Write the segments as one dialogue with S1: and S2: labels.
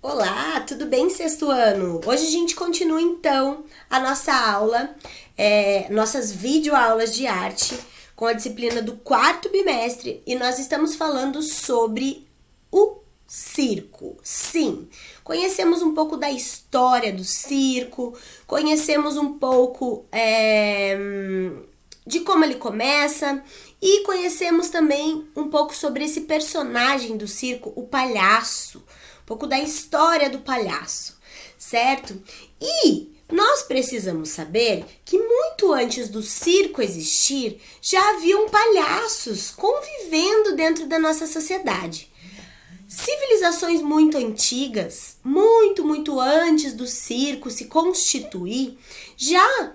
S1: Olá, tudo bem, sexto ano? Hoje a gente continua então a nossa aula, nossas videoaulas de arte com a disciplina do quarto bimestre e nós estamos falando sobre o circo. Sim, conhecemos um pouco da história do circo, conhecemos um pouco de como ele começa e conhecemos também um pouco sobre esse personagem do circo, o palhaço. Um pouco da história do palhaço, certo? E nós precisamos saber que muito antes do circo existir, já haviam palhaços convivendo dentro da nossa sociedade. Civilizações muito antigas, muito antes do circo se constituir, já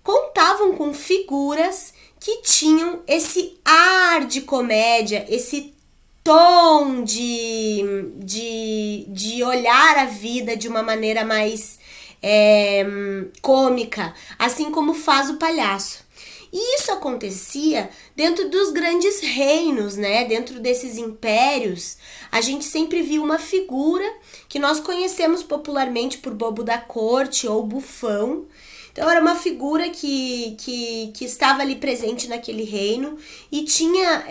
S1: contavam com figuras que tinham esse ar de comédia, esse tom de olhar a vida de uma maneira mais cômica, assim como faz o palhaço. E isso acontecia dentro dos grandes reinos, né? Dentro desses impérios, a gente sempre viu uma figura que nós conhecemos popularmente por bobo da corte ou bufão. Então, era uma figura que estava ali presente naquele reino e tinha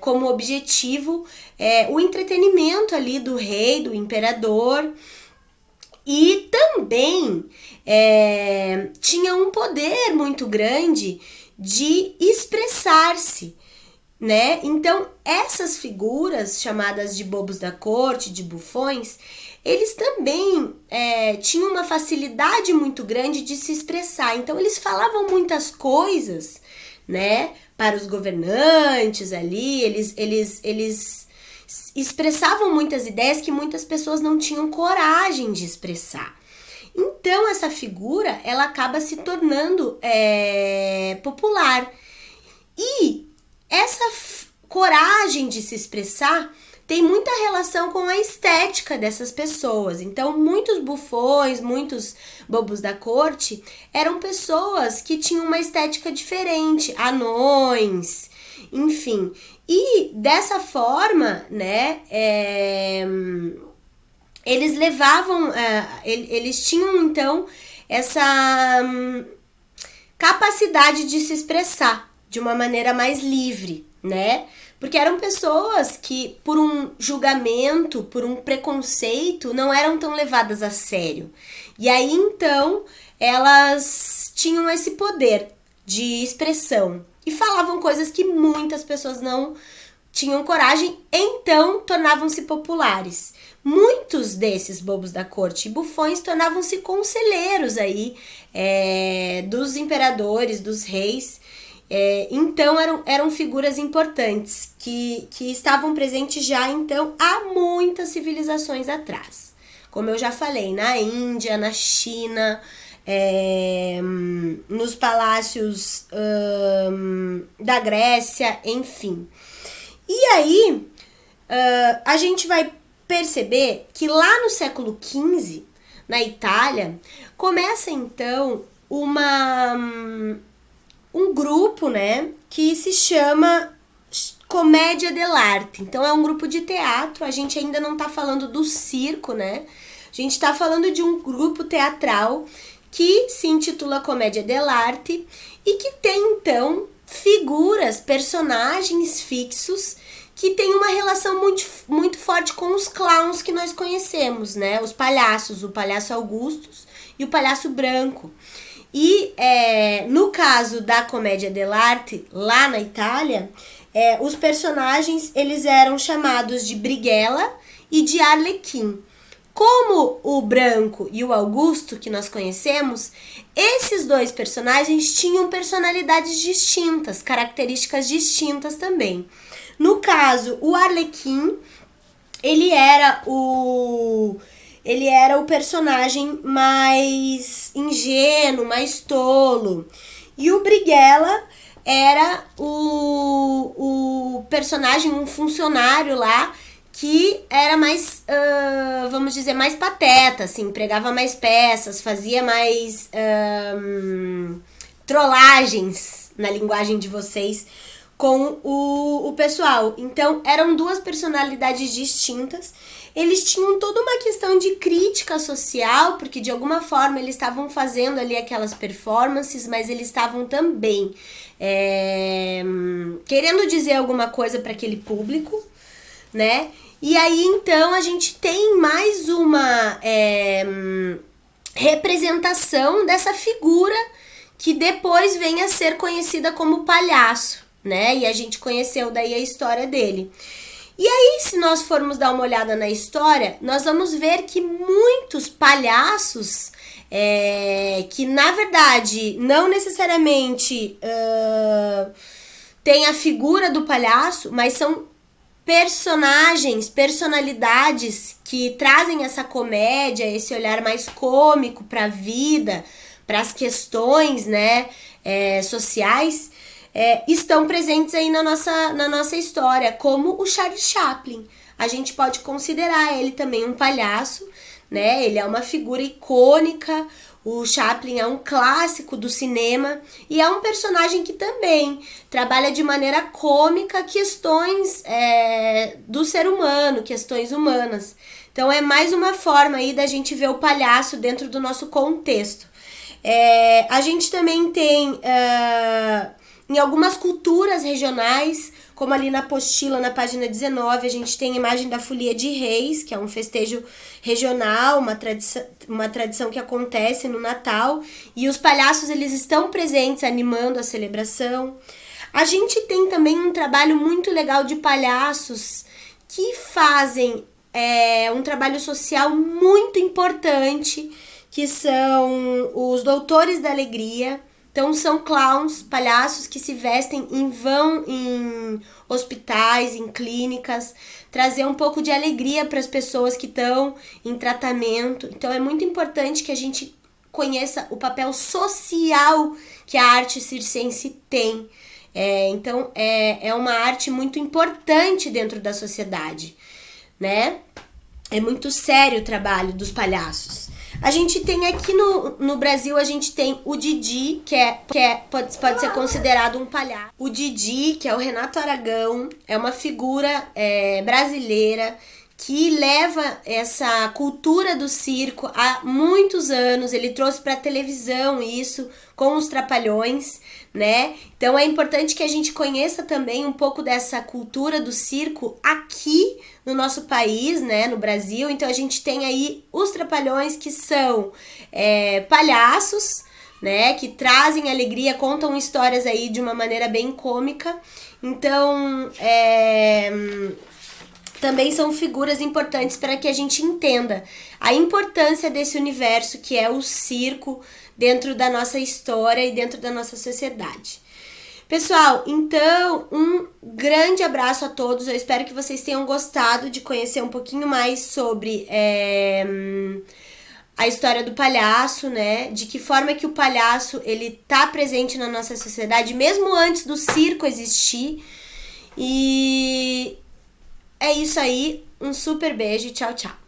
S1: como objetivo o entretenimento ali do rei, do imperador. E também tinha um poder muito grande de expressar-se, né? Então, essas figuras chamadas de bobos da corte, de bufões, eles também tinham uma facilidade muito grande de se expressar. Então, eles falavam muitas coisas, né, para os governantes ali, eles expressavam muitas ideias que muitas pessoas não tinham coragem de expressar. Então, essa figura, ela acaba se tornando popular. E essa coragem de se expressar tem muita relação com a estética dessas pessoas. Então, muitos bufões, muitos bobos da corte eram pessoas que tinham uma estética diferente, anões, enfim. E dessa forma, né, eles levavam, eles tinham então essa capacidade de se expressar de uma maneira mais livre, né? Porque eram pessoas que, por um julgamento, por um preconceito, não eram tão levadas a sério. E aí, então, elas tinham esse poder de expressão e falavam coisas que muitas pessoas não tinham coragem, então tornavam-se populares. Muitos desses bobos da corte e bufões tornavam-se conselheiros aí dos imperadores, dos reis. Então eram figuras importantes que estavam presentes já então há muitas civilizações atrás. Como eu já falei, na Índia, na China, nos palácios da Grécia, enfim. E aí a gente vai perceber que lá no século XV, na Itália, começa então um grupo, né, que se chama Commedia dell'arte. Então, é um grupo de teatro, a gente ainda não tá falando do circo, né? A gente tá falando de um grupo teatral que se intitula Commedia dell'arte e que tem, então, figuras, personagens fixos que tem uma relação muito forte com os clowns que nós conhecemos, né? Os palhaços, o palhaço Augustus e o palhaço Branco. E no caso da Commedia dell'arte, lá na Itália, os personagens eles eram chamados de Brighella e de Arlequim. Como o Branco e o Augusto, que nós conhecemos, esses dois personagens tinham personalidades distintas, características distintas também. No caso, o Arlequim, ele era o personagem mais ingênuo, mais tolo. E o Brighella era o personagem, um funcionário lá, que era mais, vamos dizer, mais pateta, assim, pregava mais peças, fazia mais trollagens, na linguagem de vocês, com o pessoal. Então, eram duas personalidades distintas. Eles tinham toda uma questão de crítica social, porque de alguma forma eles estavam fazendo ali aquelas performances, mas eles estavam também querendo dizer alguma coisa para aquele público, né? E aí, então, a gente tem mais uma representação dessa figura que depois vem a ser conhecida como palhaço, né? E a gente conheceu daí a história dele. E aí, se nós formos dar uma olhada na história, nós vamos ver que muitos palhaços, que na verdade não necessariamente têm a figura do palhaço, mas são personalidades que trazem essa comédia, esse olhar mais cômico para a vida, para as questões, né, sociais, estão presentes aí na nossa história, como o Charlie Chaplin. A gente pode considerar ele também um palhaço, né? Ele é uma figura icônica. O Chaplin é um clássico do cinema e é um personagem que também trabalha de maneira cômica questões do ser humano, questões humanas. Então é mais uma forma aí da gente ver o palhaço dentro do nosso contexto. A gente também tem em algumas culturas regionais, como ali na apostila, na página 19, a gente tem a imagem da Folia de Reis, que é um festejo regional, uma tradição que acontece no Natal, e os palhaços eles estão presentes animando a celebração. A gente tem também um trabalho muito legal de palhaços que fazem um trabalho social muito importante, que são os Doutores da Alegria. Então, são clowns, palhaços que se vestem e vão em hospitais, em clínicas, trazer um pouco de alegria para as pessoas que estão em tratamento. Então, é muito importante que a gente conheça o papel social que a arte circense tem. Então, é uma arte muito importante dentro da sociedade, né? É muito sério o trabalho dos palhaços. A gente tem aqui no Brasil, a gente tem o Didi, que pode ser considerado um palhaço. O Didi, que é o Renato Aragão, é uma figura brasileira que leva essa cultura do circo há muitos anos. Ele trouxe para a televisão isso com os Trapalhões, né? Então é importante que a gente conheça também um pouco dessa cultura do circo aqui no nosso país, né, no Brasil. Então a gente tem aí os Trapalhões, que são palhaços, né, que trazem alegria, contam histórias aí de uma maneira bem cômica. Então também são figuras importantes para que a gente entenda a importância desse universo que é o circo dentro da nossa história e dentro da nossa sociedade. Pessoal, então, um grande abraço a todos. Eu espero que vocês tenham gostado de conhecer um pouquinho mais sobre a história do palhaço, né? De que forma que o palhaço ele tá presente na nossa sociedade, mesmo antes do circo existir. E é isso aí. Um super beijo e tchau, tchau.